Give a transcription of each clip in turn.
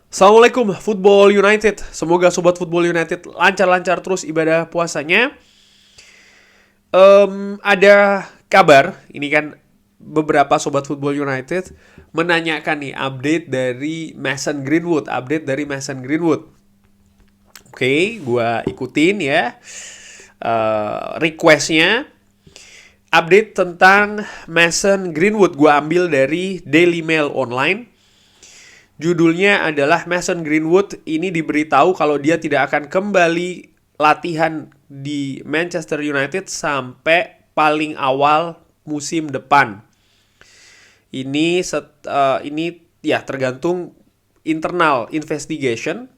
Assalamualaikum Football United. Semoga Sobat Football United lancar-lancar terus ibadah puasanya. Ada kabar, ini kan beberapa Sobat Football United menanyakan nih update dari Mason Greenwood. Oke, gue ikutin ya requestnya. Update tentang Mason Greenwood gue ambil dari Daily Mail Online. Judulnya adalah Mason Greenwood ini diberitahu kalau dia tidak akan kembali latihan di Manchester United sampai paling awal musim depan. Ini ya tergantung internal investigation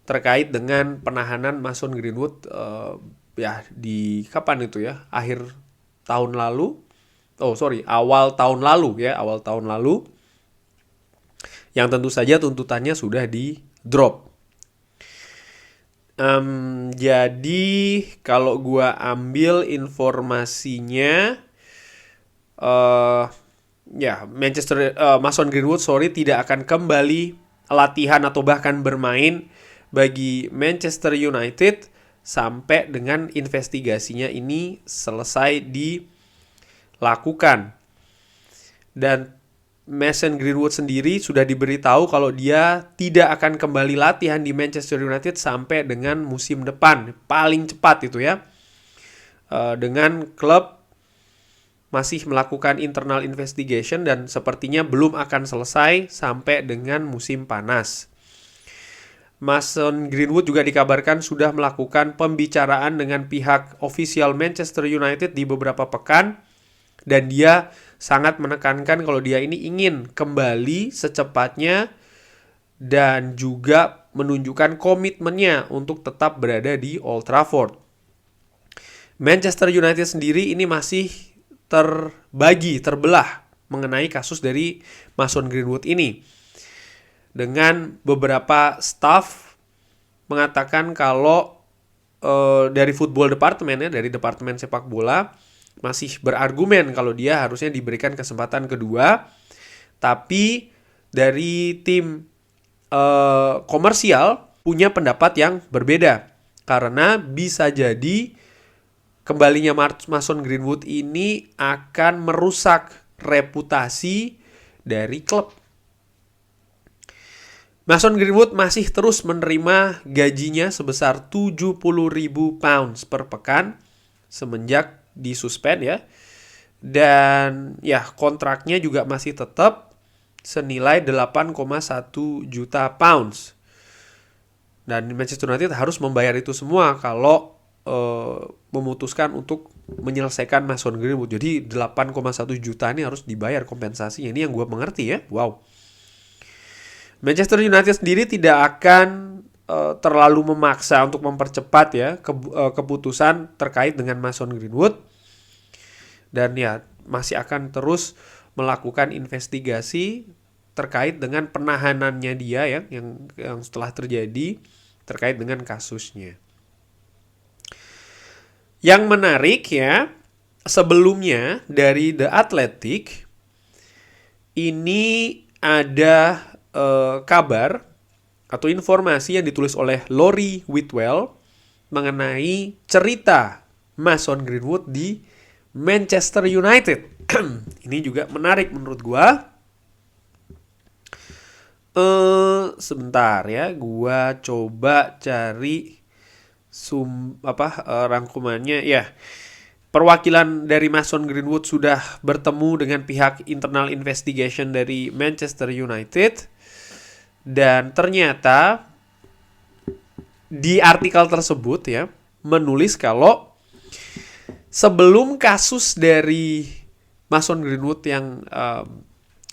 terkait dengan penahanan Mason Greenwood ya di kapan itu ya? Akhir tahun lalu. Awal tahun lalu. Yang tentu saja tuntutannya sudah di drop. Jadi kalau gua ambil informasinya, Mason Greenwood tidak akan kembali latihan atau bahkan bermain bagi Manchester United sampai dengan investigasinya ini selesai dilakukan. Dan Mason Greenwood sendiri sudah diberitahu kalau dia tidak akan kembali latihan di Manchester United sampai dengan musim depan. Paling cepat itu ya. Dengan klub masih melakukan internal investigation dan sepertinya belum akan selesai sampai dengan musim panas. Mason Greenwood juga dikabarkan sudah melakukan pembicaraan dengan pihak ofisial Manchester United di beberapa pekan. Dan dia sangat menekankan kalau dia ini ingin kembali secepatnya dan juga menunjukkan komitmennya untuk tetap berada di Old Trafford. Manchester United sendiri ini masih terbelah mengenai kasus dari Mason Greenwood ini. Dengan beberapa staff mengatakan kalau dari football department ya, dari departemen sepak bola masih berargumen kalau dia harusnya diberikan kesempatan kedua. Tapi dari tim komersial punya pendapat yang berbeda. Karena bisa jadi kembalinya Mason Greenwood ini akan merusak reputasi dari klub. Mason Greenwood masih terus menerima gajinya sebesar 70.000 pounds per pekan semenjak disuspend ya. Dan ya kontraknya juga masih tetap senilai 8,1 juta pounds. Dan Manchester United harus membayar itu semua kalau memutuskan untuk menyelesaikan Mason Greenwood. Jadi 8,1 juta ini harus dibayar kompensasinya. Ini yang gue mengerti ya. Wow. Manchester United sendiri tidak akan terlalu memaksa untuk mempercepat ya keputusan terkait dengan Mason Greenwood. Dan ya masih akan terus melakukan investigasi terkait dengan penahanannya dia ya, yang setelah terjadi terkait dengan kasusnya. Yang menarik ya, sebelumnya dari The Athletic ini ada kabar atau informasi yang ditulis oleh Laurie Whitwell mengenai cerita Mason Greenwood di Manchester United. Ini juga menarik menurut gua. Sebentar ya, gua coba cari rangkumannya ya. Perwakilan dari Mason Greenwood sudah bertemu dengan pihak internal investigation dari Manchester United. Dan ternyata di artikel tersebut ya menulis kalau sebelum kasus dari Mason Greenwood yang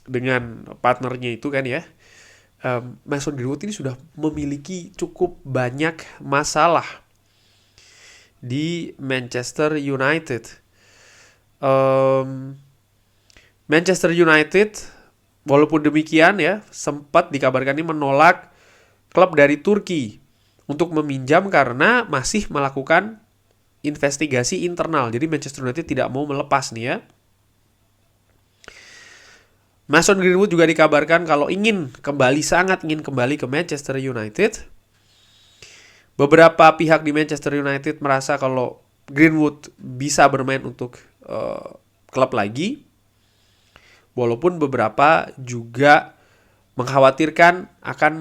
dengan partnernya itu kan ya, Mason Greenwood ini sudah memiliki cukup banyak masalah di Manchester United. Manchester United walaupun demikian ya sempat dikabarkan ini menolak klub dari Turki untuk meminjam karena masih melakukan investigasi internal. Jadi Manchester United tidak mau melepas nih ya. Mason Greenwood juga dikabarkan kalau sangat ingin kembali ke Manchester United. Beberapa pihak di Manchester United merasa kalau Greenwood bisa bermain untuk klub lagi. Walaupun beberapa juga mengkhawatirkan akan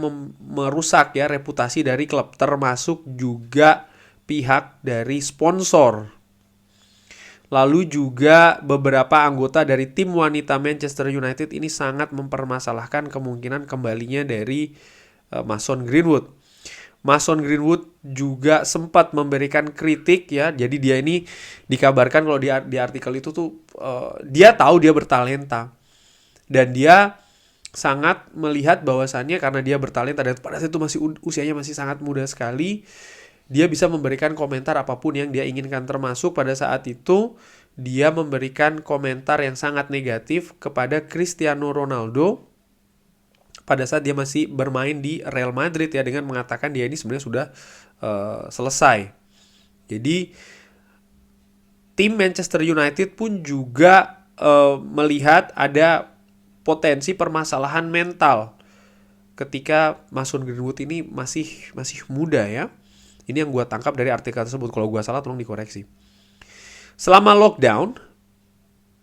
merusak ya reputasi dari klub, termasuk juga pihak dari sponsor. Lalu juga beberapa anggota dari tim wanita Manchester United ini sangat mempermasalahkan kemungkinan kembalinya dari Mason Greenwood. Mason Greenwood juga sempat memberikan kritik ya. Jadi dia ini dikabarkan kalau di artikel itu tuh dia tahu dia bertalenta. Dan dia sangat melihat bahwasannya karena dia bertalenta dan pada saat itu usianya masih sangat muda sekali, dia bisa memberikan komentar apapun yang dia inginkan, termasuk pada saat itu dia memberikan komentar yang sangat negatif kepada Cristiano Ronaldo pada saat dia masih bermain di Real Madrid ya, dengan mengatakan dia ini sebenarnya sudah selesai. Jadi tim Manchester United pun juga melihat ada potensi permasalahan mental ketika Mason Greenwood ini masih muda ya. Ini yang gue tangkap dari artikel tersebut. Kalau gue salah tolong dikoreksi. Selama lockdown,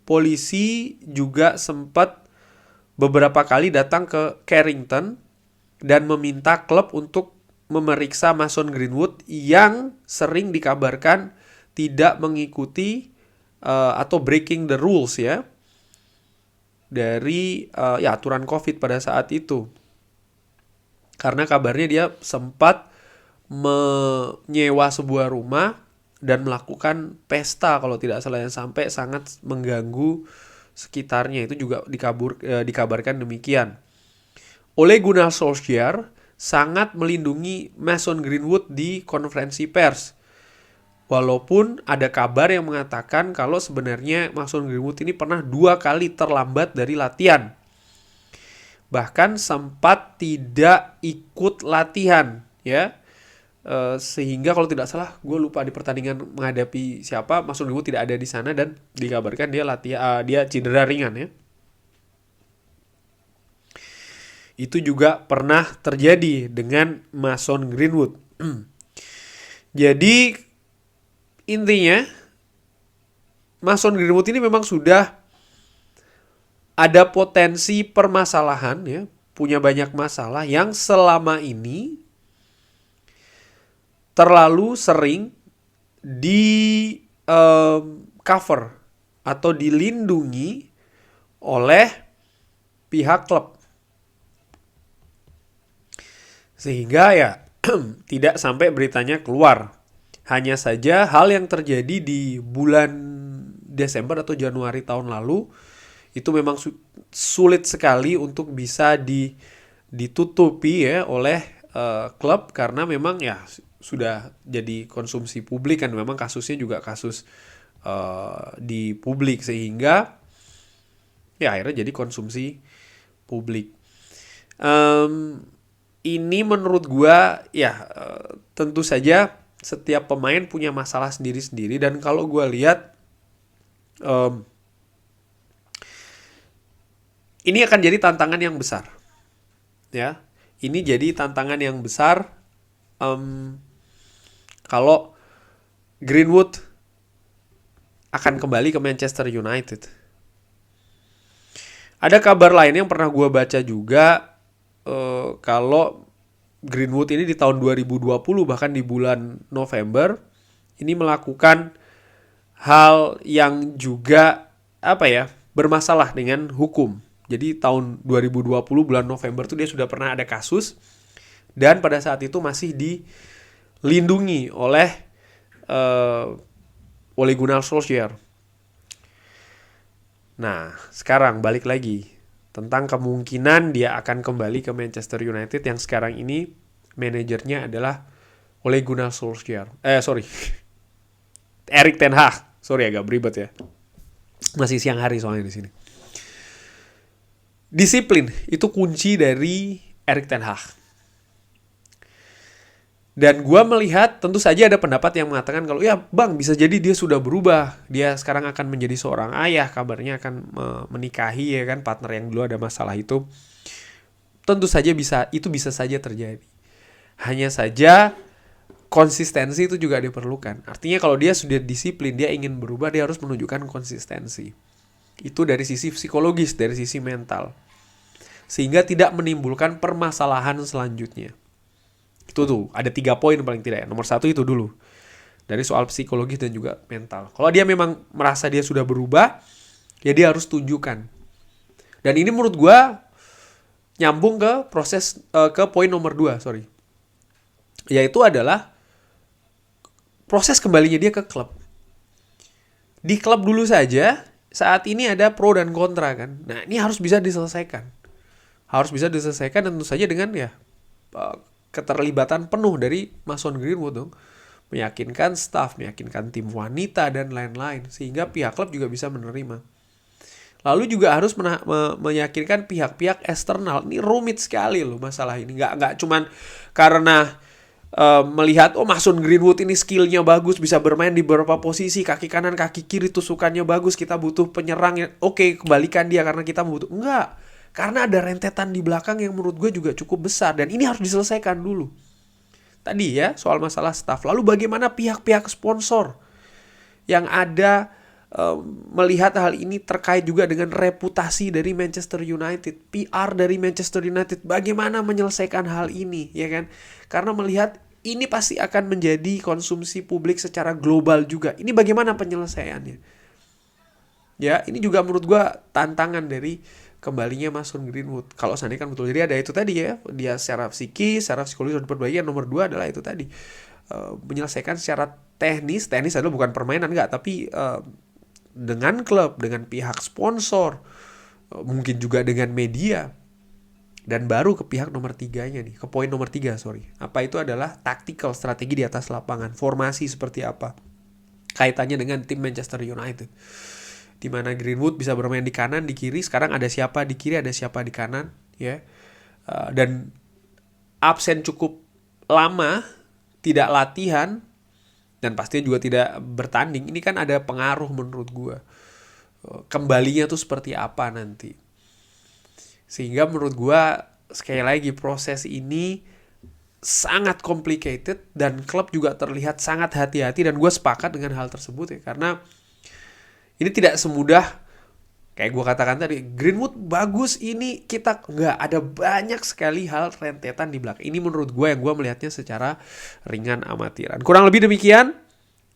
polisi juga sempat beberapa kali datang ke Carrington dan meminta klub untuk memeriksa Mason Greenwood yang sering dikabarkan tidak mengikuti atau breaking the rules ya dari aturan COVID pada saat itu. Karena kabarnya dia sempat menyewa sebuah rumah dan melakukan pesta kalau tidak salah, yang sampai sangat mengganggu sekitarnya. Itu juga dikabarkan demikian. Ole Gunnar Solskjaer sangat melindungi Mason Greenwood di konferensi pers. Walaupun ada kabar yang mengatakan kalau sebenarnya Mason Greenwood ini pernah 2 kali terlambat dari latihan. Bahkan sempat tidak ikut latihan ya. Sehingga kalau tidak salah, gue lupa di pertandingan menghadapi siapa, Mason Greenwood tidak ada di sana dan dikabarkan dia cedera ringan ya. Itu juga pernah terjadi dengan Mason Greenwood. Jadi intinya Mason Greenwood ini memang sudah ada potensi permasalahan ya, punya banyak masalah yang selama ini terlalu sering di cover atau dilindungi oleh pihak klub. Sehingga ya tidak sampai beritanya keluar. Hanya saja hal yang terjadi di bulan Desember atau Januari tahun lalu itu memang sulit sekali untuk bisa ditutupi ya oleh klub, karena memang ya sudah jadi konsumsi publik kan, memang kasusnya juga kasus di publik, sehingga ya akhirnya jadi konsumsi publik. Ini menurut gua ya tentu saja setiap pemain punya masalah sendiri-sendiri, dan kalau gue lihat ini akan jadi tantangan yang besar ya. Ini jadi tantangan yang besar kalau Greenwood akan kembali ke Manchester United. Ada kabar lain yang pernah gue baca juga, kalau Greenwood ini di tahun 2020 bahkan di bulan November ini melakukan hal yang juga bermasalah dengan hukum. Jadi tahun 2020 bulan November tuh dia sudah pernah ada kasus, dan pada saat itu masih dilindungi oleh Ole Gunnar Solskjaer. Nah, sekarang balik lagi tentang kemungkinan dia akan kembali ke Manchester United yang sekarang ini manajernya adalah Ole Gunnar Solskjaer. Erik ten Hag. Sorry agak beribet ya. Masih siang hari soalnya di sini. Disiplin itu kunci dari Erik ten Hag. Dan gue melihat tentu saja ada pendapat yang mengatakan kalau ya bang bisa jadi dia sudah berubah. Dia sekarang akan menjadi seorang ayah. Kabarnya akan menikahi ya kan partner yang dulu ada masalah itu. Tentu saja bisa saja terjadi. Hanya saja konsistensi itu juga diperlukan. Artinya kalau dia sudah disiplin, dia ingin berubah, dia harus menunjukkan konsistensi. Itu dari sisi psikologis, dari sisi mental. Sehingga tidak menimbulkan permasalahan selanjutnya. Itu tuh, ada 3 poin paling tidak ya. Nomor 1 itu dulu. Dari soal psikologis dan juga mental. Kalau dia memang merasa dia sudah berubah, ya dia harus tunjukkan. Dan ini menurut gue nyambung ke ke poin nomor 2, sorry. Yaitu adalah proses kembalinya dia ke klub. Di klub dulu saja, saat ini ada pro dan kontra kan. Nah, ini harus bisa diselesaikan. Dan tentu saja dengan ya keterlibatan penuh dari Mason Greenwood dong. Meyakinkan staff, meyakinkan tim wanita dan lain-lain. Sehingga pihak klub juga bisa menerima. Lalu juga harus meyakinkan pihak-pihak eksternal. Ini rumit sekali loh masalah ini. Nggak cuman karena melihat Mason Greenwood ini skillnya bagus, bisa bermain di beberapa posisi, kaki kanan, kaki kiri tusukannya bagus, kita butuh penyerang yang oke, kembalikan dia karena kita butuh. Enggak, karena ada rentetan di belakang yang menurut gue juga cukup besar dan ini harus diselesaikan dulu. Tadi ya soal masalah staff. Lalu bagaimana pihak-pihak sponsor yang ada melihat hal ini terkait juga dengan reputasi dari Manchester United, PR dari Manchester United, bagaimana menyelesaikan hal ini, ya kan? Karena melihat ini pasti akan menjadi konsumsi publik secara global juga. Ini bagaimana penyelesaiannya? Ya, ini juga menurut gue tantangan dari kembalinya Mason Greenwood. Kalau seandainya kan betul, jadi ada itu tadi ya, dia secara psikis, secara psikologis diperbaiki. Nomor 2 adalah itu tadi, menyelesaikan secara teknis adalah bukan permainan enggak, tapi dengan klub, dengan pihak sponsor, mungkin juga dengan media. Dan baru ke pihak nomor 3-nya nih, ke poin nomor 3, sorry. Apa itu adalah tactical, strategi di atas lapangan, formasi seperti apa. Kaitannya dengan tim Manchester United. Di mana Greenwood bisa bermain di kanan, di kiri, sekarang ada siapa di kiri, ada siapa di kanan, ya. Dan absen cukup lama, tidak latihan, dan pastinya juga tidak bertanding. Ini kan ada pengaruh menurut gue. Kembalinya tuh seperti apa nanti. Sehingga menurut gue, sekali lagi proses ini sangat complicated. Dan klub juga terlihat sangat hati-hati. Dan gue sepakat dengan hal tersebut ya. Karena ini tidak semudah kayak gue katakan tadi. Greenwood bagus, ini kita nggak, ada banyak sekali hal rentetan di belakang. Ini menurut gue yang gue melihatnya secara ringan amatiran. Kurang lebih demikian.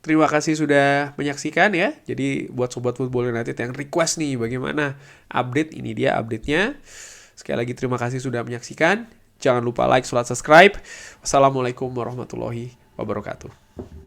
Terima kasih sudah menyaksikan ya. Jadi buat Sobat Football United yang request nih bagaimana update, ini dia update-nya. Sekali lagi terima kasih sudah menyaksikan. Jangan lupa like, subscribe. Wassalamualaikum warahmatullahi wabarakatuh.